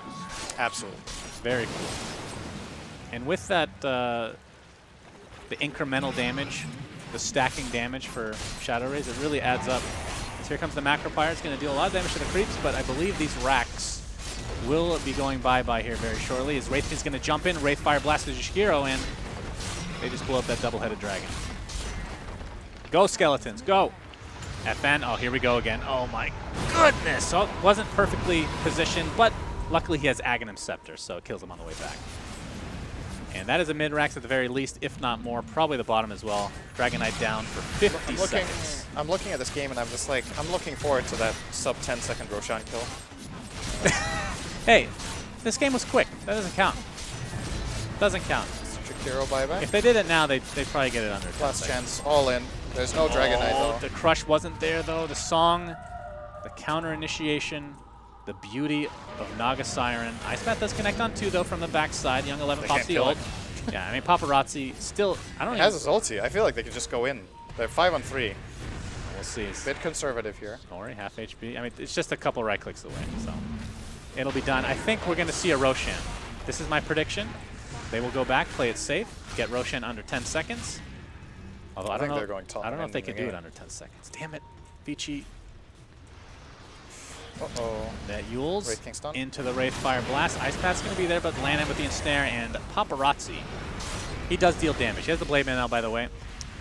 Absolutely. Very cool. And with that, the incremental damage, the stacking damage for Shadow Raise, it really adds up. So here comes the Macro Pyre. It's going to deal a lot of damage to the creeps, but I believe these racks will be going bye-bye here very shortly. As Wraith is going to jump in, Wraith Fire Blast to Jishiro, and they just blow up that double-headed dragon. Go, Skeletons, go! FN, oh, here we go again. Oh my goodness! So it wasn't perfectly positioned, but luckily he has Aghanim Scepter, so it kills him on the way back. And that is a mid-rax at the very least, if not more. Probably the bottom as well. Dragon Knight down for 50 seconds. I'm looking at this game and I'm just like, I'm looking forward to that sub-10 second Roshan kill. Hey, this game was quick. That doesn't count. Doesn't count. Shakiro buyback. If they did it now, they'd probably get it under 10 Last seconds. chance, all in. There's no Dragon Knight though. The crush wasn't there, though. The song, the counter initiation, the beauty of Naga Siren. Ice Path does connect on 2, though, from the backside. Young 11 They pops can't the kill ult. it. Yeah, I mean, Paparazzi still, I don't He even, has his ulti. I feel like they could just go in. They're 5 on 3. we'll see. Bit conservative here. Ori, half HP. I mean, it's just a couple right clicks away, so it'll be done. I think we're going to see a Roshan. This is my prediction. They will go back, play it safe, get Roshan under 10 seconds. Although I don't think know, they're going top I don't know if and they ending can the do it game. under 10 seconds. Damn it, Vici. Uh-oh. That Yules Wraith King stun. into the Wraith Fire Blast. Ice Path's going to be there, but Lanham with the ensnare, and Paparazzi. He does deal damage. He has the Blade Man now, by the way.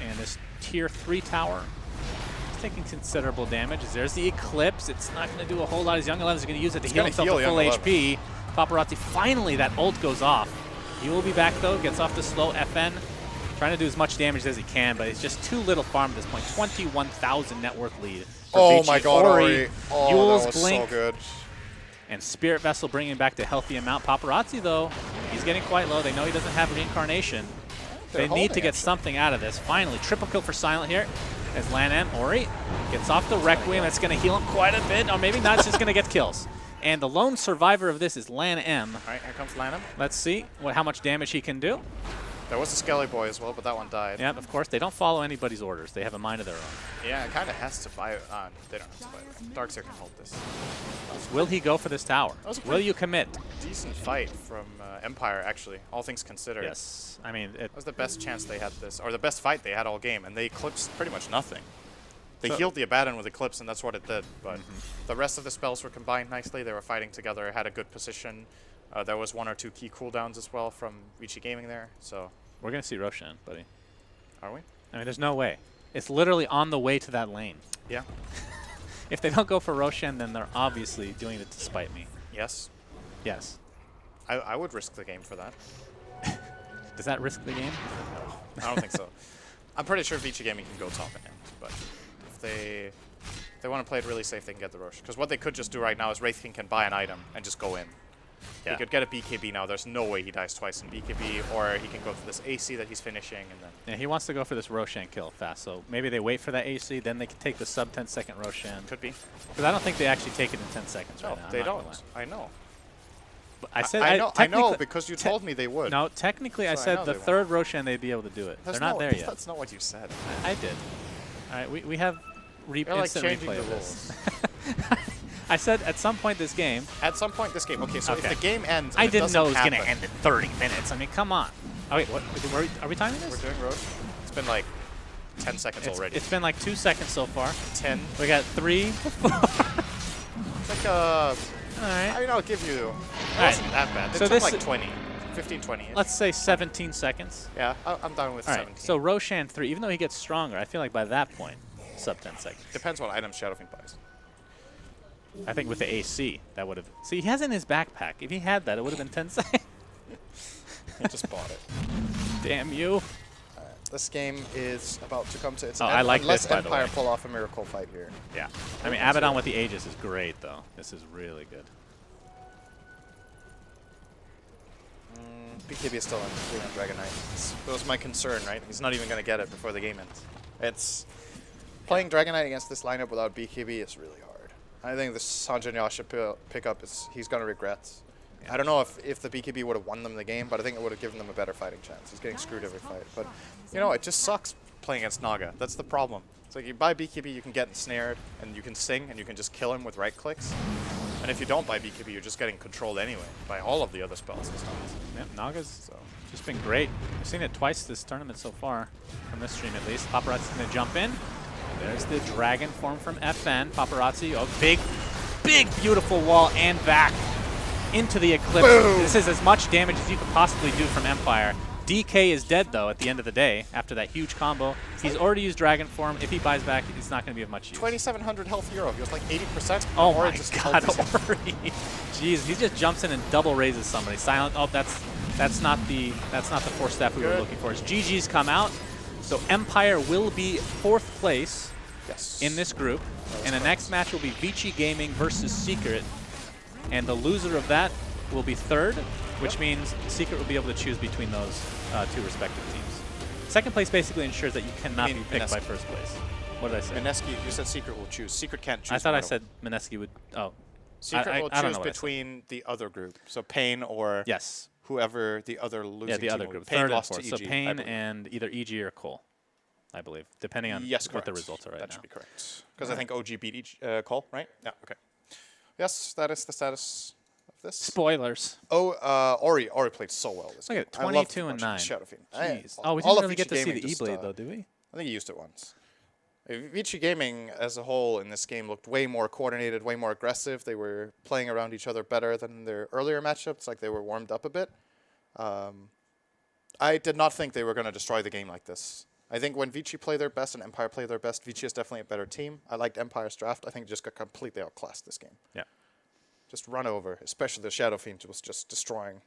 And this tier 3 tower is taking considerable damage. There's the Eclipse. It's not going to do a whole lot. His Young 11 is going to use it to heal gonna himself heal to full Young 11. HP. Paparazzi, finally that ult goes off. He will be back, though. Gets off the slow FN. Trying to do as much damage as he can, but it's just too little farm at this point. 21,000 net worth lead for Oh Vici. my god, Ori. Oh, Yule's that was Blink, so good. and Spirit Vessel bringing back to healthy amount. Paparazzi, though, he's getting quite low. They know he doesn't have Reincarnation. They're They need to holding get it. something out of this. Finally, triple kill for Silent here as Lanham. Ori gets off the Requiem. That's going to heal him quite a bit. Or maybe not, it's just going to get kills. And the lone survivor of this is Lanham. All right, here comes Lanham. Let's see how much damage he can do. There was a Skelly Boy as well, but that one died. Yeah, of course, they don't follow anybody's orders. They have a mind of their own. Yeah, it kind of has to buy. They don't have to buy it. Darkseer can hold this. Will he go for this tower? was a Will pretty- you commit? Decent fight from Empire, actually, all things considered. Yes. I mean, That was the best chance they had this, or the best fight they had all game, and they eclipsed pretty much nothing. They So- healed the Abaddon with Eclipse, and that's what it did, but the rest of the spells were combined nicely. They were fighting together, had a good position. There was 1 or 2 key cooldowns as well from Vici Gaming there, so... we're going to see Roshan, buddy. Are we? I mean, there's no way. It's literally on the way to that lane. Yeah. If they don't go for Roshan, then they're obviously doing it to spite me. Yes. Yes. I would risk the game for that. Does that risk the game? I don't think so. I'm pretty sure Vici Gaming can go top in end, but if they want to play it really safe, they can get the Rosh. Because what they could just do right now is Wraith King can buy an item and just go in. Yeah. He could get a BKB now. There's no way he dies twice in BKB, or he can go for this AC that he's finishing, and then... Yeah, he wants to go for this Roshan kill fast, so maybe they wait for that AC, then they can take the sub 10 second Roshan. Could be. Because I don't think they actually take it in 10 seconds No, right now. they I'm not gonna don't. lie. I know. But I said I know technically- because you told me they would. No, technically I So I said know the they won't. third Roshan they'd be able to do it. That's They're not there yet. That's not what you said. I did. All right, we have You're like instant changing replay the of this. rules. I said at some point this game. At some point this game, okay, so Okay. if the game ends, and I it didn't know it was doesn't going to happen- end in 30 minutes. I mean, come on. Oh, wait, what? Are we timing this? We're doing Rosh. It's been like 10 seconds already. It's been like 2 seconds so far. 10. We got 3. It's like All right. I mean, I'll give you. It right. wasn't that bad. It So took this like is- 20, 15, 20. -ish. Let's say 17 seconds. Yeah, I'm done with All 17. right. So Roshan 3, even though he gets stronger, I feel like by that point, sub 10 seconds. Depends what items Shadowfiend buys. I think with the AC, that would have. See, he has it in his backpack. If he had that, it would have been 10 seconds. He just bought it. Damn you. This game is about to come to its Oh, end. I like unless this, by the Empire way. pull off a miracle fight here. Yeah. I mean, Abaddon with the Aegis is great, though. This is really good. BKB is still on Dragon Knight. That was my concern, right? He's not even going to get it before the game ends. It's playing Dragon Knight against this lineup without BKB is really hard. I think the Sanjay Yasha pickup is he's going to regret. I don't know if the BKB would have won them the game, but I think it would have given them a better fighting chance. He's getting screwed every fight. But, you know, it just sucks playing against Naga. That's the problem. It's like you buy BKB, you can get ensnared, and you can sing, and you can just kill him with right clicks. And if you don't buy BKB, you're just getting controlled anyway by all of the other spells and stuff. Yeah, Naga's just been great. I've seen it twice this tournament so far, from this stream at least. Paparazzi's going to jump in. There's the dragon form from FN. Paparazzi, a big, beautiful wall and back into the Eclipse. Boom. This is as much damage as you could possibly do from Empire. DK is dead, though, at the end of the day, after that huge combo. He's already used dragon form. If he buys back, it's not going to be of much use. 2,700 health hero. He was like 80%. Oh Ori my just god, helped us. Ori. Jeez, he just jumps in and double raises somebody. Silent. Oh, that's not the force staff we were Good. looking for. His GG's come out. So Empire will be 4th place Yes. in this group. And the next match will be Vici Gaming versus Secret. And the loser of that will be 3rd, which means Secret will be able to choose between those 2 respective teams. 2nd place basically ensures that you cannot You be mean picked by Mineski. 1st place. What did I say? Mineski, you said Secret will choose. Secret can't choose. I thought I one of said them. Mineski would. Oh. Secret will I don't choose know what I said. between the other group. So Pain or Yes. whoever the other losing Yeah, the team other will group. be. Pain Third and lost fourth. to So EG, I Pain believe. and either EG or Cole, I believe, depending on Yes, what correct. the results are right that now. should be correct. Because I think OG beat Cole, right? Yeah, okay. Yes, that is the status of this. Spoilers. Oh, Ori played so well this Look game. at I loved 22 and watching 9. Shadow Fiend. Jeez. All We of didn't really Vici get to see Gaming the just, E-Blade, though, did we? I think he used it once. Vici Gaming as a whole in this game looked way more coordinated, way more aggressive. They were playing around each other better than their earlier matchups, like they were warmed up a bit. I did not think they were going to destroy the game like this. I think when Vici play their best and Empire play their best, Vici is definitely a better team. I liked Empire's draft. I think it just got completely outclassed this game. Yeah. Just run over, especially the Shadow Fiend was just destroying.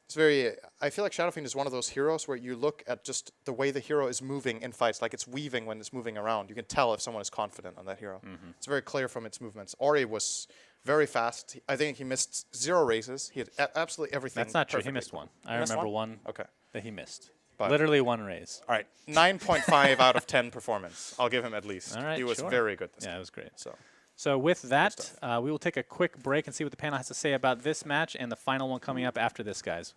It's very. I feel like Shadow Fiend is one of those heroes where you look at just the way the hero is moving in fights, like it's weaving when it's moving around. You can tell if someone is confident on that hero. It's very clear from its movements. Ori was very fast. I think he missed 0 raises. He had absolutely everything. That's not true. He perfectly. missed one. I He missed remember one Okay. that he missed. But- Literally one raise. All right. 9.5 out of 10 performance. I'll give him at least. All right, He was sure. very good this Yeah, game. it was great. So. With that, stuff. we will take a quick break and see what the panel has to say about this match and the final one coming up after this, guys.